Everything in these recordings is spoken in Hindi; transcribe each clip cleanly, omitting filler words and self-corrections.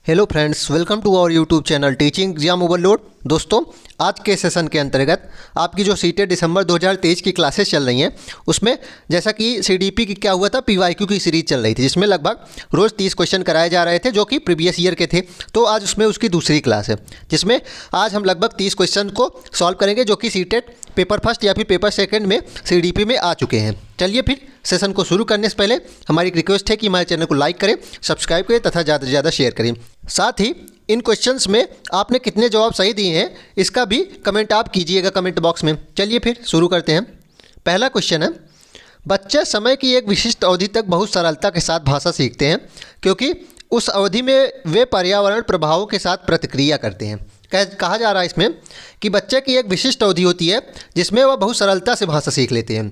Hello friends, welcome to our YouTube channel teaching exam overload. दोस्तों, आज के सेशन के अंतर्गत आपकी जो सीटेट दिसंबर 2023 की क्लासेस चल रही हैं उसमें जैसा कि सीडीपी की क्या हुआ था, पीवाईक्यू की सीरीज चल रही थी जिसमें लगभग रोज़ 30 क्वेश्चन कराए जा रहे थे जो कि प्रीवियस ईयर के थे। तो आज उसमें उसकी दूसरी क्लास है जिसमें आज हम लगभग 30 क्वेश्चन को सॉल्व करेंगे जो कि सीटेट पेपर फर्स्ट या फिर पेपर सेकंड में सीडीपी में आ चुके हैं। चलिए फिर सेशन को शुरू करने से पहले हमारी एक रिक्वेस्ट है कि हमारे चैनल को लाइक करें, सब्सक्राइब करें तथा ज़्यादा से ज़्यादा शेयर करें। साथ ही इन क्वेश्चंस में आपने कितने जवाब सही दिए हैं इसका भी कमेंट आप कीजिएगा कमेंट बॉक्स में। चलिए फिर शुरू करते हैं। पहला क्वेश्चन है, बच्चे समय की एक विशिष्ट अवधि तक बहुत सरलता के साथ भाषा सीखते हैं क्योंकि उस अवधि में वे पर्यावरण प्रभावों के साथ प्रतिक्रिया करते हैं। कहा जा रहा है इसमें कि बच्चे की एक विशिष्ट अवधि होती है जिसमें वह बहुत सरलता से भाषा सीख लेते हैं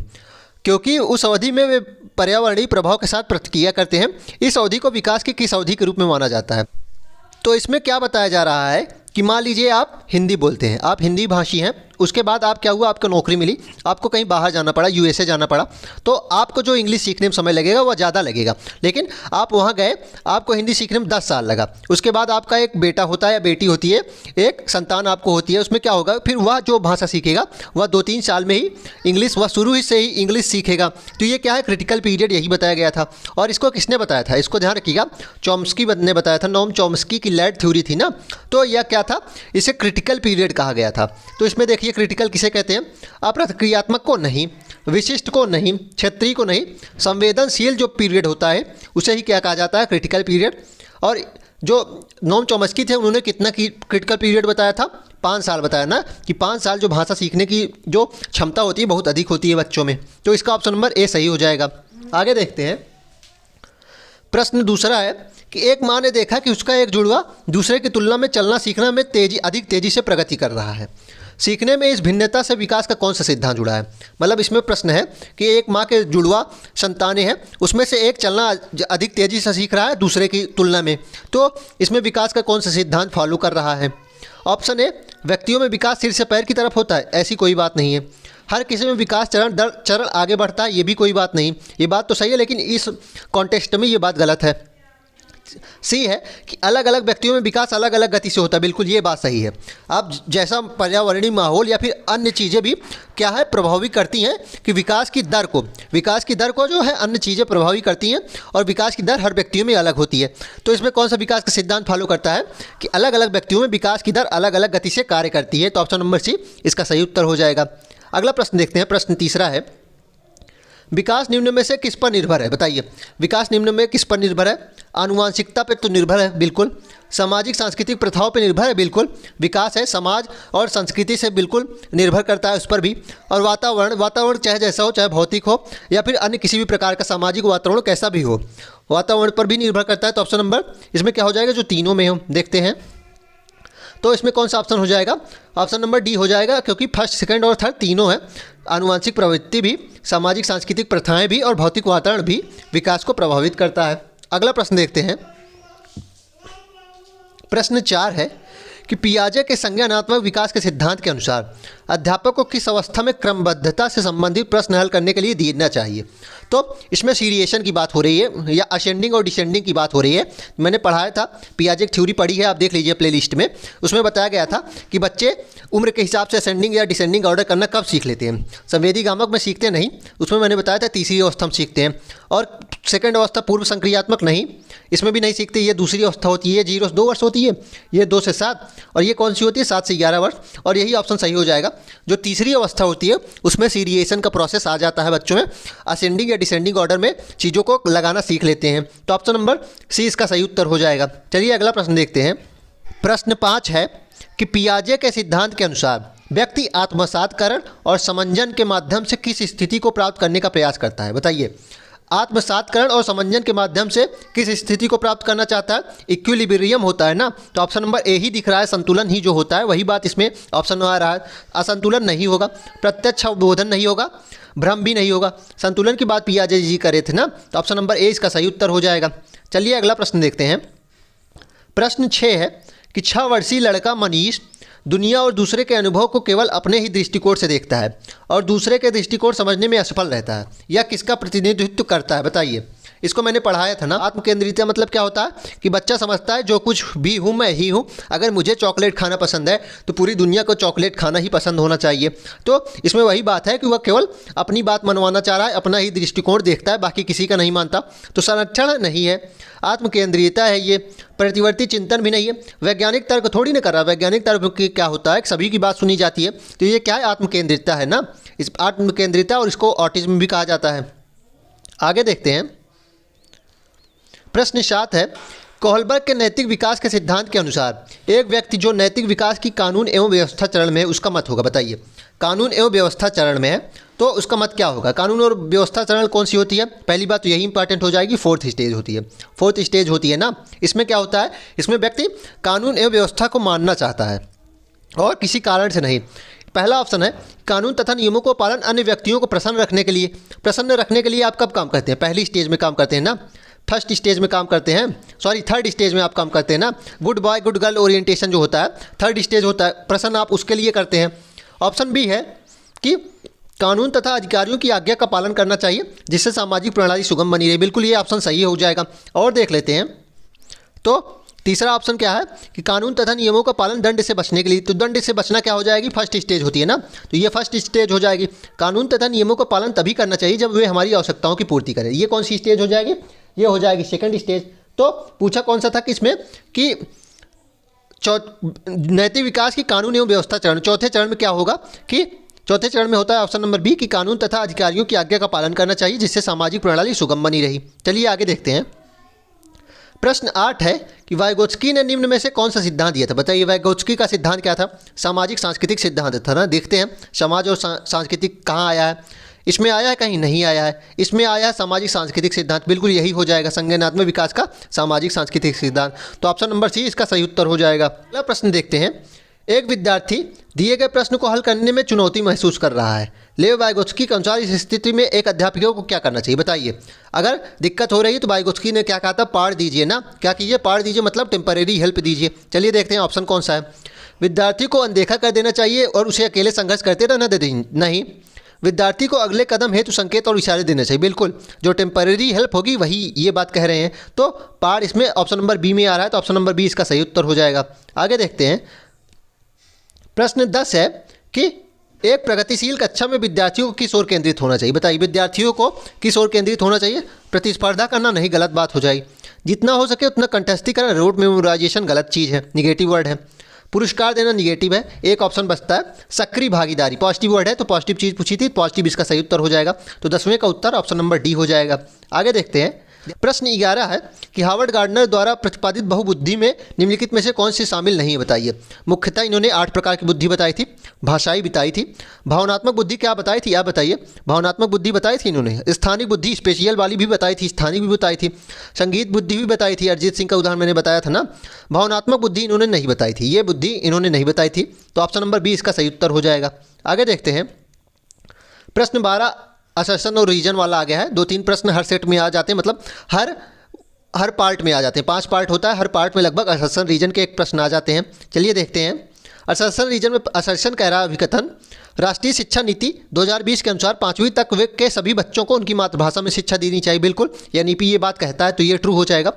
क्योंकि उस अवधि में वे पर्यावरणीय प्रभाव के साथ प्रतिक्रिया करते हैं। इस अवधि को विकास की किस अवधि के रूप में माना जाता है? तो इसमें क्या बताया जा रहा है कि मान लीजिए आप हिंदी बोलते हैं, आप हिंदी भाषी हैं, उसके बाद आप क्या हुआ, आपको नौकरी मिली, आपको कहीं बाहर जाना पड़ा, यूएसए जाना पड़ा, तो आपको जो इंग्लिश सीखने में समय लगेगा वह ज़्यादा लगेगा। लेकिन आप वहाँ गए, आपको हिंदी सीखने में 10 साल लगा। उसके बाद आपका एक बेटा होता है या बेटी होती है, एक संतान आपको होती है, उसमें क्या होगा, फिर वह जो भाषा सीखेगा वह 2-3 साल में ही इंग्लिश, वह शुरू ही से ही इंग्लिश सीखेगा। तो ये क्या है, क्रिटिकल पीरियड, यही बताया गया था। और इसको किसने बताया था, इसको ध्यान रखिएगा, चॉम्स्की ने बताया था। नोम चॉम्स्की की लैड थ्योरी थी ना, तो यह क्या था, इसे क्रिटिकल पीरियड कहा गया था। तो इसमें देखिए क्रिटिकल किसे कहते हैं, अप्रतिक्रियात्मक को नहीं, विशिष्ट को नहीं, क्षेत्रीय को नहीं, संवेदनशील जो पीरियड होता है उसे ही क्या कहा जाता है, क्रिटिकल पीरियड। और जो नोम चॉम्स्की थे उन्होंने कितना की क्रिटिकल पीरियड बताया था, 5 साल बताया ना, कि 5 साल जो भाषा सीखने की जो क्षमता होती है बहुत अधिक होती है बच्चों में। तो इसका ऑप्शन नंबर ए सही हो जाएगा। आगे देखते हैं। प्रश्न दूसरा है कि एक माँ ने देखा कि उसका एक जुड़वा दूसरे की तुलना में चलना सीखना में अधिक तेज़ी से प्रगति कर रहा है। सीखने में इस भिन्नता से विकास का कौन सा सिद्धांत जुड़ा है? मतलब इसमें प्रश्न है कि एक माँ के जुड़वा संतानें हैं, उसमें से एक चलना अधिक तेज़ी से सीख रहा है दूसरे की तुलना में, तो इसमें विकास का कौन सा सिद्धांत फॉलो कर रहा है? ऑप्शन ए, व्यक्तियों में विकास सिर से पैर की तरफ होता है, ऐसी कोई बात नहीं है। हर किसी में विकास चरण दर चरण आगे बढ़ता है, ये भी कोई बात नहीं। ये बात तो सही है लेकिन इस कॉन्टेक्स्ट में ये बात गलत है। सी है कि अलग अलग व्यक्तियों में विकास अलग अलग गति से होता है, बिल्कुल ये बात सही है। अब जैसा पर्यावरणीय माहौल या फिर अन्य चीज़ें भी क्या है, प्रभावित करती हैं कि विकास की दर को जो है अन्य चीज़ें प्रभावित करती हैं और विकास की दर हर व्यक्तियों में अलग होती है। तो इसमें कौन सा विकास का सिद्धांत फॉलो करता है कि अलग अलग व्यक्तियों में विकास की दर अलग अलग गति से कार्य करती है। तो ऑप्शन नंबर सी इसका सही उत्तर हो जाएगा। अगला प्रश्न देखते हैं। प्रश्न तीसरा है, विकास निम्न में से किस पर निर्भर है? बताइए, विकास निम्न में किस पर निर्भर है? आनुवांशिकता पर तो निर्भर है, बिल्कुल। सामाजिक सांस्कृतिक प्रथाओं पर निर्भर है, बिल्कुल। विकास है समाज और संस्कृति से बिल्कुल निर्भर करता है, उस पर भी। और वातावरण चाहे जैसा हो, चाहे भौतिक हो या फिर अन्य किसी भी प्रकार का सामाजिक वातावरण कैसा भी हो, वातावरण पर भी निर्भर करता है। तो ऑप्शन नंबर इसमें क्या हो जाएगा, जो तीनों में हो। देखते हैं तो इसमें कौन सा ऑप्शन हो जाएगा, ऑप्शन नंबर डी हो जाएगा क्योंकि फर्स्ट, सेकंड और थर्ड तीनों है। आनुवांशिक प्रवृत्ति भी, सामाजिक सांस्कृतिक प्रथाएं भी और भौतिक वातावरण भी विकास को प्रभावित करता है। अगला प्रश्न देखते हैं। प्रश्न 4 है कि पियाजे के संज्ञानात्मक विकास के सिद्धांत के अनुसार अध्यापक को किस अवस्था में क्रमबद्धता से संबंधित प्रश्न हल करने के लिए देना चाहिए? तो इसमें सीरिएशन की बात हो रही है या असेंडिंग और डिसेंडिंग की बात हो रही है। मैंने पढ़ाया था, पियाजे की थ्योरी पढ़ी है, आप देख लीजिए प्लेलिस्ट में। उसमें बताया गया था कि बच्चे उम्र के हिसाब से असेंडिंग या डिसेंडिंग ऑर्डर करना कब सीख लेते हैं। संवेदी गामक में सीखते नहीं, उसमें मैंने बताया था तीसरी अवस्था में सीखते हैं। और सेकंड अवस्था पूर्व संक्रियात्मक नहीं, इसमें भी नहीं सीखते, ये दूसरी अवस्था होती है, 0 से 2 वर्ष होती है, ये 2 से 7, और ये कौन सी होती है, 7 से 11 वर्ष। और यही ऑप्शन सही हो जाएगा। जो तीसरी अवस्था होती है उसमें सीरिएशन का प्रोसेस आ जाता है बच्चों में, असेंडिंग या डिसेंडिंग ऑर्डर में चीज़ों को लगाना सीख लेते हैं। तो ऑप्शन नंबर सी इसका सही उत्तर हो जाएगा। चलिए अगला प्रश्न देखते हैं। प्रश्न 5 है कि पियाजे के सिद्धांत के अनुसार व्यक्ति आत्मसातकरण और समंजन के माध्यम से किस स्थिति को प्राप्त करने का प्रयास करता है? बताइए, आत्मसातकरण और समंजन के माध्यम से किस स्थिति को प्राप्त करना चाहता है? इक्विलिब्रियम होता है ना, तो ऑप्शन नंबर ए ही दिख रहा है, संतुलन ही जो होता है वही बात इसमें ऑप्शन में आ रहा है। असंतुलन नहीं होगा, प्रत्यक्ष अवबोधन नहीं होगा, भ्रम भी नहीं होगा। संतुलन की बात पियाजे जी करे थे ना, तो ऑप्शन नंबर ए इसका सही उत्तर हो जाएगा। चलिए अगला प्रश्न देखते हैं। प्रश्न 6 है कि 6 वर्षीय लड़का मनीष दुनिया और दूसरे के अनुभव को केवल अपने ही दृष्टिकोण से देखता है और दूसरे के दृष्टिकोण समझने में असफल रहता है। यह किसका प्रतिनिधित्व करता है? बताइए, इसको मैंने पढ़ाया था ना। आत्मकेंद्रितता मतलब क्या होता है कि बच्चा समझता है जो कुछ भी हूँ मैं ही हूँ, अगर मुझे चॉकलेट खाना पसंद है तो पूरी दुनिया को चॉकलेट खाना ही पसंद होना चाहिए। तो इसमें वही बात है कि वह केवल अपनी बात मनवाना चाह रहा है, अपना ही दृष्टिकोण देखता है, बाकी किसी का नहीं मानता। तो संरक्षण नहीं है, आत्मकेंद्रियता है ये, प्रतिवर्ती चिंतन भी नहीं है। वैज्ञानिक तर्क थोड़ी ना कर रहा, वैज्ञानिक तर्क की क्या होता है सभी की बात सुनी जाती है। तो ये क्या है, आत्मकेंद्रितता है ना, इस आत्मकेंद्रितता, और इसको ऑटिज्म भी कहा जाता है। आगे देखते हैं। प्रश्न 7 है, कोहलबर्ग के नैतिक विकास के सिद्धांत के अनुसार एक व्यक्ति जो नैतिक विकास की कानून एवं व्यवस्था चरण में है उसका मत होगा। बताइए, कानून एवं व्यवस्था चरण में है तो उसका मत क्या होगा। कानून और व्यवस्था चरण कौन सी होती है, पहली बात तो यही इंपॉर्टेंट हो जाएगी, फोर्थ स्टेज होती है। फोर्थ स्टेज होती है ना, इसमें क्या होता है, इसमें व्यक्ति कानून एवं व्यवस्था को मानना चाहता है और किसी कारण से नहीं। पहला ऑप्शन है, कानून तथा नियमों को पालन अन्य व्यक्तियों को प्रसन्न रखने के लिए। प्रसन्न रखने के लिए आप कब काम करते हैं, पहली स्टेज में काम करते हैं ना, फर्स्ट स्टेज में काम करते हैं, सॉरी थर्ड स्टेज में आप काम करते हैं ना। Good boy good girl orientation जो होता है थर्ड स्टेज होता है, प्रसन्न आप उसके लिए करते हैं। ऑप्शन बी है कि कानून तथा अधिकारियों की आज्ञा का पालन करना चाहिए जिससे सामाजिक प्रणाली सुगम बनी रहे। बिल्कुल ये ऑप्शन सही हो जाएगा। और देख लेते हैं, तो तीसरा ऑप्शन क्या है कि कानून तथा नियमों का पालन दंड से बचने के लिए। तो दंड से बचना क्या हो जाएगी, फर्स्ट स्टेज होती है ना, तो ये फर्स्ट स्टेज हो जाएगी। कानून तथा नियमों का पालन तभी करना चाहिए जब वे हमारी आवश्यकताओं की पूर्ति करें। ये कौन सी स्टेज हो जाएगी, ये हो जाएगी सेकंड स्टेज। तो पूछा कौन सा था किसमें कि नैतिक विकास की कानून एवं व्यवस्था चरण, चौथे चरण में क्या होगा कि चौथे चरण में होता है ऑप्शन नंबर बी कि कानून तथा अधिकारियों की आज्ञा का पालन करना चाहिए जिससे सामाजिक प्रणाली सुगम बनी रही। चलिए आगे देखते हैं। प्रश्न 8 है कि वाइगोत्स्की ने निम्न में से कौन सा सिद्धांत दिया था। बताइए, वाइगोत्स्की का सिद्धांत क्या था, सामाजिक सांस्कृतिक सिद्धांत था ना। देखते हैं समाज और सांस्कृतिक कहाँ आया है, इसमें आया है कहीं नहीं आया है, इसमें आया है सामाजिक सांस्कृतिक सिद्धांत, बिल्कुल यही हो जाएगा, संज्ञानात्मक विकास का सामाजिक सांस्कृतिक सिद्धांत। तो ऑप्शन नंबर सी इसका सही उत्तर हो जाएगा। अगला प्रश्न देखते हैं। एक विद्यार्थी दिए गए प्रश्न को हल करने में चुनौती महसूस कर रहा है। लेव वाइगोत्स्की के अनुसार इस स्थिति में एक अध्यापक को क्या करना चाहिए। बताइए, अगर दिक्कत हो रही है तो वाइगोत्स्की ने क्या कहा था, पाड़ दीजिए ना, क्या कीजिए, पाड़ दीजिए मतलब टेम्परेरी हेल्प दीजिए। चलिए देखते हैं ऑप्शन कौन सा है। विद्यार्थी को अनदेखा कर देना चाहिए और उसे अकेले संघर्ष करते रहना नहीं, विद्यार्थी को अगले कदम हेतु संकेत और इशारे देने चाहिए। बिल्कुल, जो टेम्परेरी हेल्प होगी वही ये बात कह रहे हैं। तो पाड़ इसमें ऑप्शन नंबर बी में आ रहा है, तो ऑप्शन नंबर बी इसका सही उत्तर हो जाएगा। आगे देखते हैं। प्रश्न 10 है कि एक प्रगतिशील कक्षा में विद्यार्थियों को किस ओर केंद्रित होना चाहिए। बताइए, विद्यार्थियों को किस ओर केंद्रित होना चाहिए। प्रतिस्पर्धा करना नहीं, गलत बात हो जाएगी। जितना हो सके उतना कंठस्थीकरण, रोड मेमोराइजेशन गलत चीज़ है, निगेटिव वर्ड है। पुरस्कार देना निगेटिव है, एक ऑप्शन बचता है सक्रिय भागीदारी, पॉजिटिव वर्ड है, तो पॉजिटिव चीज़ पूछी थी, पॉजिटिव इसका सही उत्तर हो जाएगा। तो 10वें का उत्तर ऑप्शन नंबर डी हो जाएगा। आगे देखते हैं। प्रश्न 11 है कि हार्वर्ड गार्डनर द्वारा प्रतिपादित बहुबुद्धि में निम्नलिखित में से कौन सी शामिल नहीं है। बताइए, मुख्यतः इन्होंने 8 प्रकार की बुद्धि बताई थी, भाषाई बताई थी, भावनात्मक बुद्धि क्या बताई थी, आप बताइए। भावनात्मक बुद्धि बताई थी इन्होंने, स्थानिक बुद्धि स्पेशियल वाली भी बताई थी, स्थानिक भी बताई थी, संगीत बुद्धि भी बताई थी, अरिजीत सिंह का उदाहरण मैंने बताया था ना। भावनात्मक बुद्धि इन्होंने नहीं बताई थी, ये बुद्धि इन्होंने नहीं बताई थी, तो ऑप्शन नंबर बी इसका सही उत्तर हो जाएगा। आगे देखते हैं। प्रश्न 12 असर्शन और रीजन वाला आ गया है। 2-3 प्रश्न हर सेट में आ जाते हैं, मतलब हर पार्ट में आ जाते हैं। 5 पार्ट होता है, हर पार्ट में लगभग असर्शन रीजन के एक प्रश्न आ जाते हैं। चलिए देखते हैं। असर्शन रीजन में असर्शन कह रहा है अभिकथन, राष्ट्रीय शिक्षा नीति 2020 के अनुसार 5वीं तक के सभी बच्चों को उनकी मातृभाषा में शिक्षा देनी चाहिए। बिल्कुल, यानी कि ये बात कहता है तो ये ट्रू हो जाएगा।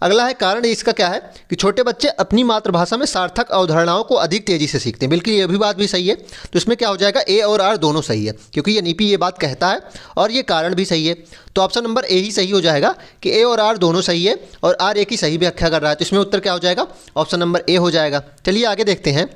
अगला है कारण, इसका क्या है कि छोटे बच्चे अपनी मातृभाषा में सार्थक अवधारणाओं को अधिक तेज़ी से सीखते हैं। बिल्कुल ये भी बात भी सही है। तो इसमें क्या हो जाएगा, ए और आर दोनों सही है, क्योंकि ये नीपी ये बात कहता है और ये कारण भी सही है। तो ऑप्शन नंबर ए ही सही हो जाएगा कि ए और आर दोनों सही है और आर एक ही सही व्याख्या कर रहा है। तो इसमें उत्तर क्या हो जाएगा, ऑप्शन नंबर ए हो जाएगा। चलिए आगे देखते हैं।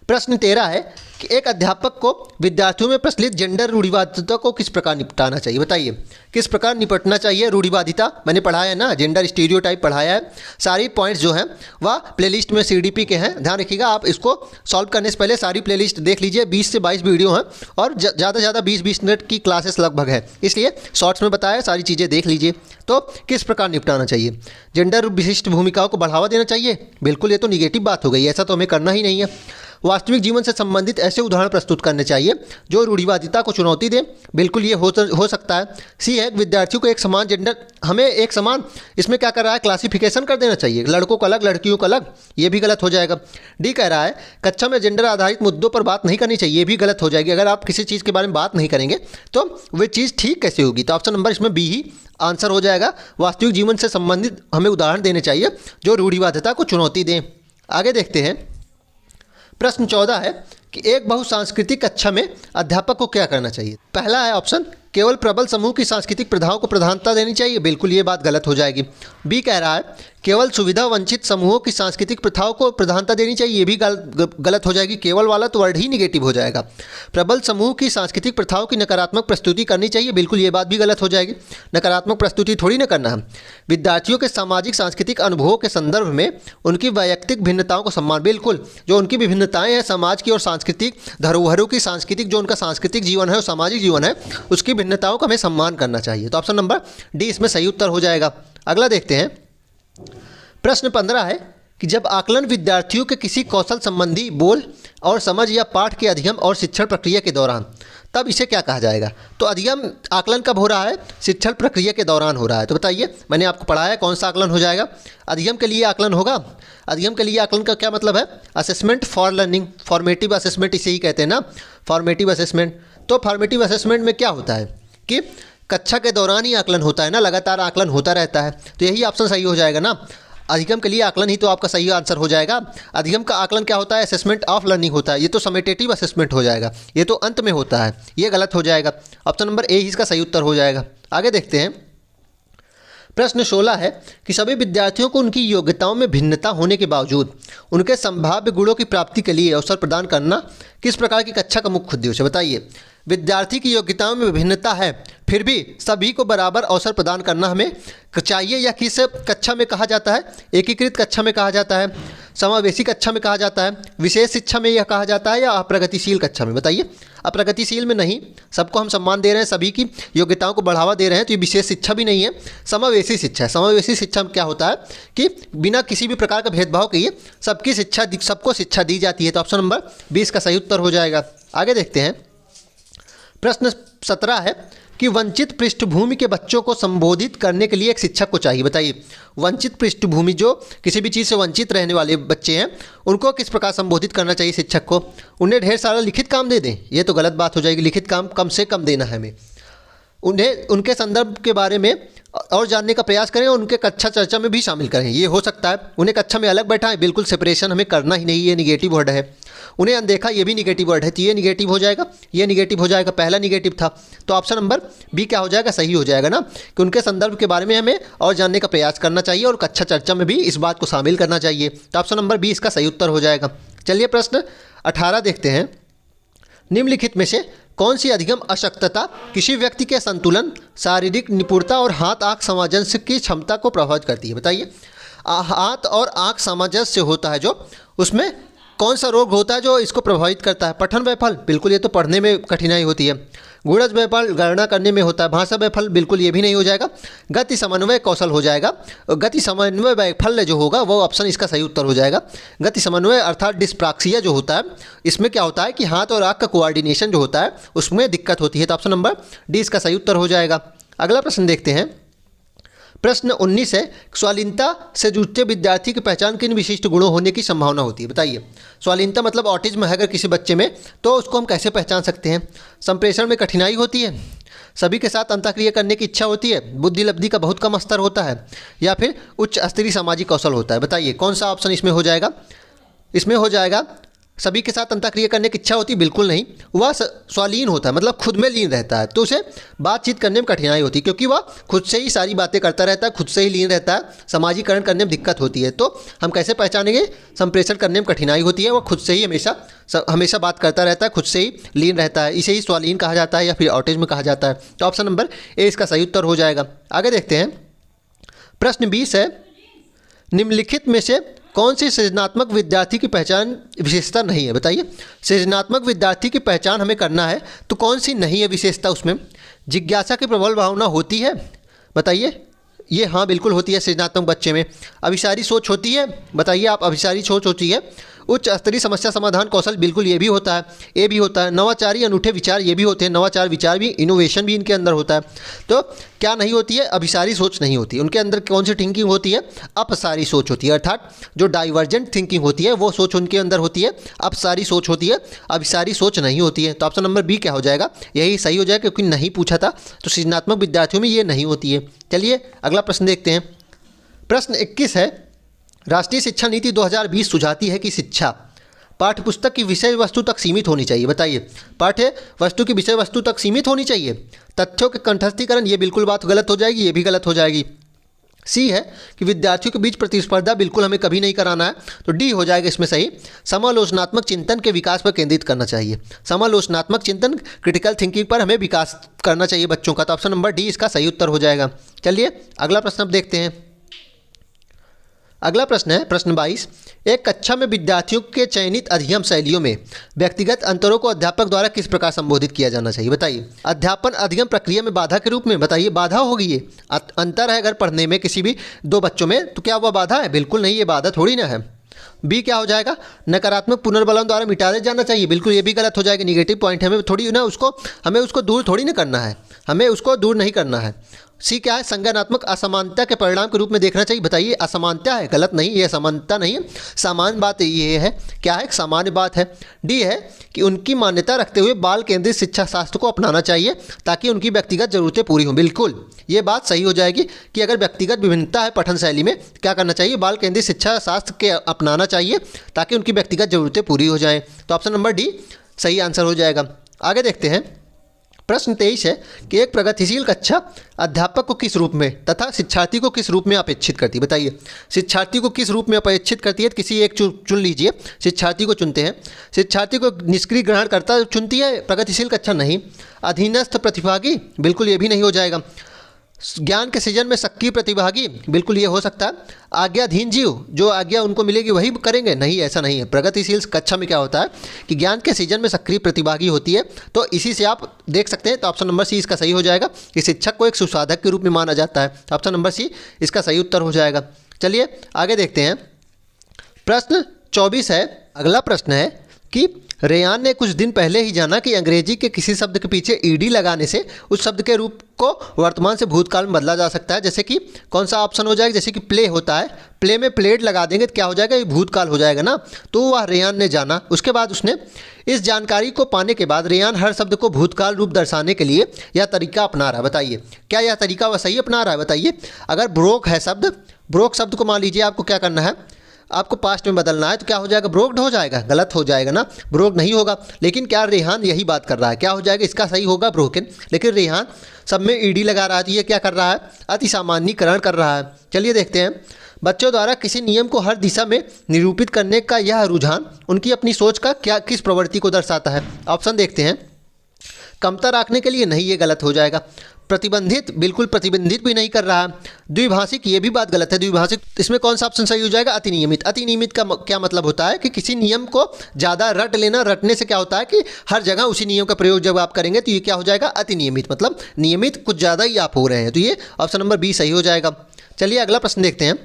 प्रश्न 13 है कि एक अध्यापक को विद्यार्थियों में प्रचलित जेंडर रूढ़िवादिता को किस प्रकार निपटाना चाहिए। बताइए, किस प्रकार निपटना चाहिए रूढ़िवादिता। मैंने पढ़ाया है ना, जेंडर स्टीरियोटाइप पढ़ाया है। सारी पॉइंट्स जो हैं वह प्लेलिस्ट में सीडीपी के हैं, ध्यान रखिएगा। आप इसको सॉल्व करने से पहले सारी प्लेलिस्ट देख लीजिए। 20 से 22 वीडियो हैं और ज़्यादा से ज़्यादा 20-20 मिनट की क्लासेस लगभग है, इसलिए शॉर्ट्स में बताया, सारी चीज़ें देख लीजिए। तो किस प्रकार निपटाना चाहिए, जेंडर विशिष्ट भूमिकाओं को बढ़ावा देना चाहिए। बिल्कुल, ये तो निगेटिव बात हो गई, ऐसा तो हमें करना ही नहीं है। वास्तविक जीवन से संबंधित ऐसे उदाहरण प्रस्तुत करने चाहिए जो रूढ़िवादिता को चुनौती दें। बिल्कुल ये हो सकता है। सी है विद्यार्थियों को एक समान जेंडर, हमें एक समान इसमें क्या कर रहा है, क्लासिफिकेशन कर देना चाहिए, लड़कों को अलग लड़कियों को अलग, ये भी गलत हो जाएगा। डी कह रहा है कक्षा में जेंडर आधारित मुद्दों पर बात नहीं करनी चाहिए, ये भी गलत हो जाएगी। अगर आप किसी चीज़ के बारे में बात नहीं करेंगे तो वे चीज़ ठीक कैसे होगी। तो ऑप्शन नंबर इसमें बी ही आंसर हो जाएगा। वास्तविक जीवन से संबंधित हमें उदाहरण देने चाहिए जो रूढ़िवादिता को चुनौती दें। आगे देखते हैं। प्रश्न 14 है कि एक बहुसांस्कृतिक कक्षा में अध्यापक को क्या करना चाहिए। पहला है ऑप्शन केवल प्रबल समूह की सांस्कृतिक प्रथाओं को प्रधानता देनी चाहिए, बिल्कुल ये बात गलत हो जाएगी। बी कह रहा है केवल सुविधा वंचित समूहों की सांस्कृतिक प्रथाओं को प्रधानता देनी चाहिए, ये भी गलत हो जाएगी। केवल वाला तो वर्ड ही निगेटिव हो जाएगा। प्रबल समूह की सांस्कृतिक प्रथाओं की नकारात्मक प्रस्तुति करनी चाहिए, बिल्कुल ये बात भी गलत हो जाएगी। नकारात्मक प्रस्तुति थोड़ी ना करना है। विद्यार्थियों के सामाजिक सांस्कृतिक अनुभवों के संदर्भ में उनकी वैयक्तिक भिन्नताओं को सम्मान, बिल्कुल जो उनकी विभिन्नताएं हैं समाज की और सांस्कृतिक धरोहरों की, सांस्कृतिक जो उनका सांस्कृतिक जीवन है और सामाजिक जीवन है उसकी भिन्नताओं का हमें सम्मान करना चाहिए। तो ऑप्शन नंबर डी इसमें सही उत्तर हो जाएगा। अगला देखते हैं। प्रश्न 15 है कि जब आकलन विद्यार्थियों के किसी कौशल संबंधी बोल और समझ या पाठ के अध्ययन और शिक्षण प्रक्रिया के दौरान, तब इसे क्या कहा जाएगा। तो अध्ययन आकलन कब हो रहा है, शिक्षण प्रक्रिया के दौरान हो रहा है। तो बताइए, मैंने आपको पढ़ाया है कौन सा आकलन हो जाएगा। अध्ययन के लिए आकलन होगा। अध्ययन के लिए आकलन का क्या मतलब है, assessment for learning, formative assessment इसे ही कहते हैं ना, फॉर्मेटिव असेसमेंट। तो फॉर्मेटिव असेसमेंट में क्या होता है कि कक्षा के दौरान ही आकलन होता है ना, लगातार आकलन होता रहता है। तो यही ऑप्शन सही हो जाएगा ना, अधिगम के लिए आकलन ही तो आपका सही आंसर हो जाएगा। अधिगम का आकलन क्या होता है, असेसमेंट ऑफ लर्निंग होता है, ये तो समेटेटिव असेसमेंट हो जाएगा, ये तो अंत में होता है, ये गलत हो जाएगा। ऑप्शन नंबर ए ही इसका सही उत्तर हो जाएगा। आगे देखते हैं। प्रश्न 16 है कि सभी विद्यार्थियों को उनकी योग्यताओं में भिन्नता होने के बावजूद उनके संभाव्य गुणों की प्राप्ति के लिए अवसर प्रदान करना किस प्रकार की कक्षा का मुख्य उद्देश्य है। बताइए, विद्यार्थी की योग्यताओं में भिन्नता है फिर भी सभी को बराबर अवसर प्रदान करना हमें चाहिए, या किस कक्षा में कहा जाता है, एकीकृत कक्षा में कहा जाता है, समावेशी कक्षा में कहा जाता है, विशेष शिक्षा में यह कहा जाता है, या अप्रगतिशील कक्षा में। बताइए, अप्रगतिशील में नहीं, सबको हम सम्मान दे रहे हैं, सभी की योग्यताओं को बढ़ावा दे रहे हैं, तो ये विशेष शिक्षा भी नहीं है, समावेशी शिक्षा है। समावेशी शिक्षा में क्या होता है कि बिना किसी भी प्रकार का भेदभाव किए सबकी शिक्षा, सबको शिक्षा दी जाती है। तो ऑप्शन नंबर 20 का सही उत्तर हो जाएगा। आगे देखते हैं। प्रश्न 17 है कि वंचित पृष्ठभूमि के बच्चों को संबोधित करने के लिए एक शिक्षक को चाहिए। बताइए, वंचित पृष्ठभूमि जो किसी भी चीज़ से वंचित रहने वाले बच्चे हैं उनको किस प्रकार संबोधित करना चाहिए शिक्षक को। उन्हें ढेर सारा लिखित काम दे दें, ये तो गलत बात हो जाएगी। लिखित काम कम से कम देना है हमें। उन्हें उनके संदर्भ के बारे में और जानने का प्रयास करें और उनके कक्षा चर्चा में भी शामिल करें, ये हो सकता है। उन्हें कक्षा में अलग बैठाएं, बिल्कुल सेपरेशन हमें करना ही नहीं, ये निगेटिव वर्ड है। उन्हें अनदेखा, ये भी निगेटिव वर्ड है, तो ये निगेटिव हो जाएगा, ये निगेटिव हो जाएगा, पहला निगेटिव था। तो ऑप्शन नंबर बी क्या हो जाएगा, सही हो जाएगा ना, कि उनके संदर्भ के बारे में हमें और जानने का प्रयास करना चाहिए और कक्षा चर्चा में भी इस बात को शामिल करना चाहिए। तो ऑप्शन नंबर बी इसका सही उत्तर हो जाएगा। चलिए प्रश्न 18 देखते हैं। निम्नलिखित में से कौन सी अधिगम अशक्तता किसी व्यक्ति के संतुलन, शारीरिक निपुणता और हाथ आँख सामंजस्य की क्षमता को प्रभावित करती है। बताइए, हाथ और आँख सामंजस्य होता है जो, उसमें कौन सा रोग होता है जो इसको प्रभावित करता है। पठन वैफल्य, बिल्कुल ये तो पढ़ने में कठिनाई होती है। गुणज वैफल्य गणना करने में होता है। भाषा वैफल्य, बिल्कुल ये भी नहीं हो जाएगा। गति समन्वय कौशल हो जाएगा। गति समन्वय वैफल्य जो होगा वो ऑप्शन इसका सही उत्तर हो जाएगा। गति समन्वय अर्थात डिस्प्राक्सिया जो होता है, इसमें क्या होता है कि हाथ और आँख का कोऑर्डिनेशन जो होता है उसमें दिक्कत होती है। तो ऑप्शन नंबर डी इसका सही उत्तर हो जाएगा। अगला प्रश्न देखते हैं। प्रश्न 19 है, स्वालीनता से जूझते विद्यार्थी की पहचान किन विशिष्ट गुणों होने की संभावना होती है। बताइए, स्वालीनता मतलब ऑटिज्म है अगर किसी बच्चे में, तो उसको हम कैसे पहचान सकते हैं। संप्रेषण में कठिनाई होती है, सभी के साथ अंतःक्रिया करने की इच्छा होती है, बुद्धि लब्धि का बहुत कम स्तर होता है, या फिर उच्च स्तरीय सामाजिक कौशल होता है। बताइए कौन सा ऑप्शन इसमें हो जाएगा। इसमें हो जाएगा सभी के साथ अंतःक्रिया करने की इच्छा होती है, बिल्कुल नहीं। वह स्वालीन होता है, मतलब खुद में लीन रहता है, तो उसे बातचीत करने में कठिनाई होती है क्योंकि वह खुद से ही सारी बातें करता रहता है, खुद से ही लीन रहता है, सामाजिकरण करने में दिक्कत होती है। तो हम कैसे पहचानेंगे, संप्रेषण करने में कठिनाई होती है, वह खुद से ही हमेशा बात करता रहता है, खुद से ही लीन रहता है, इसे ही स्वालीन कहा जाता है या फिर ऑटिज्म कहा जाता है। तो ऑप्शन नंबर ए इसका सही उत्तर हो जाएगा। आगे देखते हैं। प्रश्न 20 है, निम्नलिखित में से कौन सी सृजनात्मक विद्यार्थी की पहचान विशेषता नहीं है। बताइए, सृजनात्मक विद्यार्थी की पहचान हमें करना है तो कौन सी नहीं है विशेषता उसमें। जिज्ञासा की प्रबल भावना होती है। बताइए, ये हाँ बिल्कुल होती है सृजनात्मक बच्चे में। अभिसारी सोच होती है। बताइए आप, अभिसारी सोच होती है। उच्च स्तरीय समस्या समाधान कौशल, बिल्कुल ये भी होता है, ए भी होता है। नवाचारी अनूठे विचार, ये भी होते हैं, नवाचार विचार भी, इनोवेशन भी इनके अंदर होता है। तो क्या नहीं होती है? अभिसारी सोच नहीं होती। उनके अंदर कौन सी थिंकिंग होती है? अपसारी सोच होती है, अर्थात जो डाइवर्जेंट थिंकिंग होती है वो सोच उनके अंदर होती है, अपसारी सोच होती है, अभिसारी सोच नहीं होती है। तो ऑप्शन नंबर बी क्या हो जाएगा? यही सही हो जाएगा, क्योंकि नहीं पूछा था, तो सृजनात्मक विद्यार्थियों में ये नहीं होती है। चलिए अगला प्रश्न देखते हैं। प्रश्न 21 है, राष्ट्रीय शिक्षा नीति 2020 सुझाती है कि शिक्षा पाठ्य पुस्तक की विषय वस्तु तक सीमित होनी चाहिए। बताइए, पाठ्य वस्तु की विषय वस्तु तक सीमित होनी चाहिए। तथ्यों के कंठस्थीकरण, ये बिल्कुल बात गलत हो जाएगी, ये भी गलत हो जाएगी। सी है कि विद्यार्थियों के बीच प्रतिस्पर्धा बिल्कुल हमें कभी नहीं कराना है, तो डी हो जाएगा इसमें सही। समालोचनात्मक चिंतन के विकास पर केंद्रित करना चाहिए। समालोचनात्मक चिंतन, क्रिटिकल थिंकिंग पर हमें विकास करना चाहिए बच्चों का। तो ऑप्शन नंबर डी इसका सही उत्तर हो जाएगा। चलिए अगला प्रश्न अब देखते हैं। अगला प्रश्न है प्रश्न 22, एक कक्षा में विद्यार्थियों के चयनित अध्ययन शैलियों में व्यक्तिगत अंतरों को अध्यापक द्वारा किस प्रकार संबोधित किया जाना चाहिए? बताइए। अध्यापन अध्ययन प्रक्रिया में बाधा के रूप में, बताइए बाधा होगी ये, अंतर है अगर पढ़ने में किसी भी दो बच्चों में, तो क्या वह बाधा है? बिल्कुल नहीं, ये बाधा थोड़ी ना है। बी क्या हो जाएगा? नकारात्मक पुनर्बलन द्वारा मिटा दिया जाना चाहिए, बिल्कुल ये भी गलत हो जाएगा। निगेटिव पॉइंट है, हमें उसको दूर थोड़ी ना करना है, हमें उसको दूर नहीं करना है। सी क्या है? संज्ञानात्मक असमानता के परिणाम के रूप में देखना चाहिए। बताइए, असमानता है, गलत नहीं, ये असमानता नहीं है, सामान्य बात ये है। क्या है? सामान्य बात है। डी है कि उनकी मान्यता रखते हुए बाल केंद्रित शिक्षा शास्त्र को अपनाना चाहिए ताकि उनकी व्यक्तिगत ज़रूरतें पूरी हों। बिल्कुल ये बात सही हो जाएगी कि अगर व्यक्तिगत विभिन्नता है पठन शैली में, क्या करना चाहिए? बाल केंद्रित शिक्षा शास्त्र के अपनाना चाहिए ताकि उनकी व्यक्तिगत ज़रूरतें पूरी हो जाएँ। तो ऑप्शन नंबर डी सही आंसर हो जाएगा। आगे देखते हैं। प्रश्न 23 है कि एक प्रगतिशील कक्षा अध्यापक को किस रूप में तथा शिक्षार्थी को किस रूप में अपेक्षित करती है? बताइए, शिक्षार्थी को किस रूप में अपेक्षित करती है? किसी एक चुन लीजिए, शिक्षार्थी को चुनते हैं। शिक्षार्थी को निष्क्रिय ग्रहणकर्ता चुनती है प्रगतिशील कक्षा, नहीं। अधीनस्थ प्रतिभागी, बिल्कुल ये भी नहीं हो जाएगा। ज्ञान के सृजन में सक्रिय प्रतिभागी, बिल्कुल ये हो सकता है। आज्ञाधीन जीव, जो आज्ञा उनको मिलेगी वही करेंगे, नहीं, ऐसा नहीं है। प्रगतिशील कक्षा में क्या होता है कि ज्ञान के सृजन में सक्रिय प्रतिभागी होती है, तो इसी से आप देख सकते हैं। तो ऑप्शन नंबर सी इसका सही हो जाएगा कि शिक्षक को एक सुसाधक के रूप में माना जाता है। ऑप्शन नंबर सी इसका सही उत्तर हो जाएगा। चलिए आगे देखते हैं। प्रश्न 24 है, अगला प्रश्न है कि रेयान ने कुछ दिन पहले ही जाना कि अंग्रेजी के किसी शब्द के पीछे ईडी लगाने से उस शब्द के रूप को वर्तमान से भूतकाल में बदला जा सकता है। जैसे कि कौन सा ऑप्शन हो जाएगा? जैसे कि प्ले होता है, प्ले में प्लेड लगा देंगे तो क्या हो जाएगा? ये भूतकाल हो जाएगा ना। तो वह रेयान ने जाना, उसके बाद उसने इस जानकारी को पाने के बाद रेयान हर शब्द को भूतकाल रूप दर्शाने के लिए यह तरीका अपना रहा है। बताइए, क्या यह तरीका वह सही अपना रहा है? बताइए। अगर ब्रोक है शब्द, ब्रोक शब्द को मान लीजिए आपको क्या करना है, आपको पास्ट में बदलना है, तो क्या हो जाएगा? ब्रोक्ड हो जाएगा, गलत हो जाएगा ना, ब्रोक नहीं होगा। लेकिन क्या रेहान यही बात कर रहा है? क्या हो जाएगा? इसका सही होगा ब्रोकन। लेकिन रेहान सब में ईडी लगा रहा है, तो ये क्या कर रहा है? अति सामान्यीकरण कर रहा है। चलिए देखते हैं। बच्चों द्वारा किसी नियम को हर दिशा में निरूपित करने का यह रुझान उनकी अपनी सोच का किस प्रवृत्ति को दर्शाता है? ऑप्शन देखते हैं। कमता रखने के लिए, नहीं, ये गलत हो जाएगा। प्रतिबंधित, बिल्कुल प्रतिबंधित भी नहीं कर रहा है। द्विभाषिक, ये भी बात गलत है। द्विभाषिक, इसमें कौन सा ऑप्शन सही हो जाएगा? अतिनियमित। अतिनियमित का क्या मतलब होता है कि किसी नियम को ज़्यादा रट लेना। रटने से क्या होता है कि हर जगह उसी नियम का प्रयोग जब आप करेंगे तो ये क्या हो जाएगा? अतिनियमित, मतलब नियमित कुछ ज़्यादा ही आप हो रहे हैं। तो ये ऑप्शन नंबर बी सही हो जाएगा। चलिए अगला प्रश्न देखते हैं।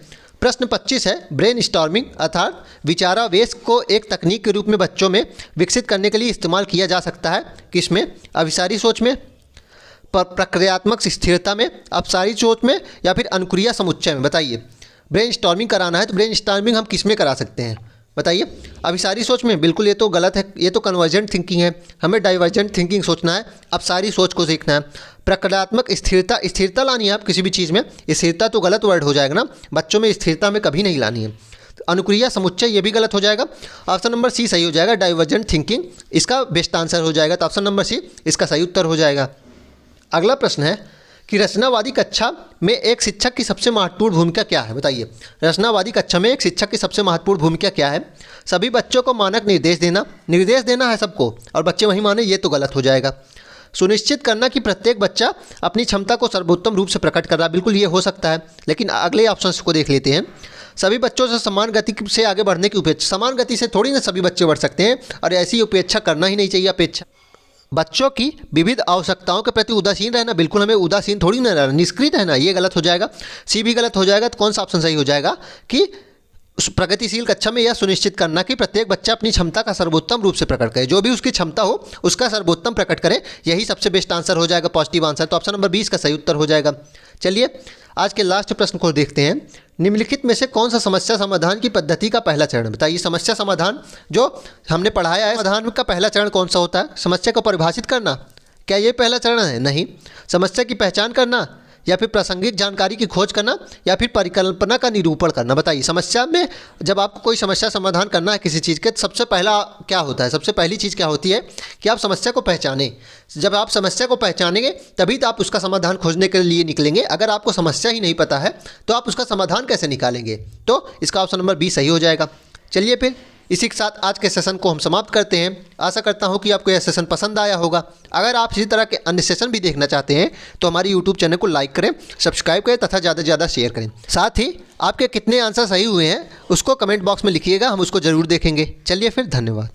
प्रश्न 25 है, ब्रेन स्टॉर्मिंग अर्थात विचारावेश को एक तकनीक के रूप में बच्चों में विकसित करने के लिए इस्तेमाल किया जा सकता है। किसमें? अभिसारी सोच में, प्रक्रियात्मक स्थिरता में, अपसारी सोच में, या फिर अनुक्रिया समुच्चय में? बताइए। ब्रेन स्टॉर्मिंग कराना है तो ब्रेन स्टॉर्मिंग हम किस में करा सकते हैं? बताइए। अभिसारी सोच में, बिल्कुल ये तो गलत है, ये तो कन्वर्जेंट थिंकिंग है, हमें डाइवर्जेंट थिंकिंग सोचना है, अपसारी सोच को सीखना है। प्रक्रियात्मक स्थिरता, स्थिरता लानी है आप किसी भी चीज़ में, स्थिरता तो गलत वर्ड हो जाएगा ना, बच्चों में स्थिरता में कभी नहीं लानी है। अनुक्रिया समुच्चय, ये भी गलत हो जाएगा। ऑप्शन नंबर सी सही हो जाएगा, डाइवर्जेंट थिंकिंग इसका बेस्ट आंसर हो जाएगा। तो ऑप्शन नंबर सी इसका सही उत्तर हो जाएगा। अगला प्रश्न है कि रचनावादी कक्षा में एक शिक्षक की सबसे महत्वपूर्ण भूमिका क्या है? बताइए। रचनावादी कक्षा में एक शिक्षक की सबसे महत्वपूर्ण भूमिका क्या है? सभी बच्चों को मानक निर्देश देना है सबको, और बच्चे वही माने, ये तो गलत हो जाएगा। सुनिश्चित करना कि प्रत्येक बच्चा अपनी क्षमता को सर्वोत्तम रूप से प्रकट कर रहा है, बिल्कुल ये हो सकता है। लेकिन अगले ऑप्शन को देख लेते हैं। सभी बच्चों से समान गति से आगे बढ़ने की उपेक्षा, समान गति से थोड़ी ना सभी बच्चे बढ़ सकते हैं, और ऐसी उपेक्षा करना ही नहीं चाहिए। अपेक्षा, बच्चों की विविध आवश्यकताओं के प्रति उदासीन रहना, बिल्कुल हमें उदासीन थोड़ी ना रहना, निष्क्रिय रहना, ये गलत हो जाएगा। सी भी गलत हो जाएगा। तो कौन सा ऑप्शन सही हो जाएगा कि उस प्रगतिशील कक्षा में यह सुनिश्चित करना कि प्रत्येक बच्चा अपनी क्षमता का सर्वोत्तम रूप से प्रकट करे, जो भी उसकी क्षमता हो उसका सर्वोत्तम प्रकट करे, यही सबसे बेस्ट आंसर हो जाएगा, पॉजिटिव आंसर। तो ऑप्शन नंबर 20 का सही उत्तर हो जाएगा। चलिए आज के लास्ट प्रश्न को देखते हैं। निम्नलिखित में से कौन सा समस्या समाधान की पद्धति का पहला चरण? बताइए, समस्या समाधान जो हमने पढ़ाया है, समाधान का पहला चरण कौन सा होता है? समस्या को परिभाषित करना, क्या ये पहला चरण है? नहीं। समस्या की पहचान करना, या फिर प्रासंगिक जानकारी की खोज करना, या फिर परिकल्पना का निरूपण करना? बताइए, समस्या में जब आपको कोई समस्या समाधान करना है किसी चीज़ के, सबसे पहला क्या होता है? सबसे पहली चीज़ क्या होती है कि आप समस्या को पहचानें। जब आप समस्या को पहचानेंगे तभी तो आप उसका समाधान खोजने के लिए निकलेंगे। अगर आपको समस्या ही नहीं पता है तो आप उसका समाधान कैसे निकालेंगे? तो इसका ऑप्शन नंबर 20 सही हो जाएगा। चलिए फिर इसी के साथ आज के सेशन को हम समाप्त करते हैं। आशा करता हूं कि आपको यह सेशन पसंद आया होगा। अगर आप इसी तरह के अन्य सेशन भी देखना चाहते हैं तो हमारी यूट्यूब चैनल को लाइक करें, सब्सक्राइब करें तथा ज़्यादा से ज़्यादा शेयर करें। साथ ही आपके कितने आंसर सही हुए हैं उसको कमेंट बॉक्स में लिखिएगा, हम उसको ज़रूर देखेंगे। चलिए फिर, धन्यवाद।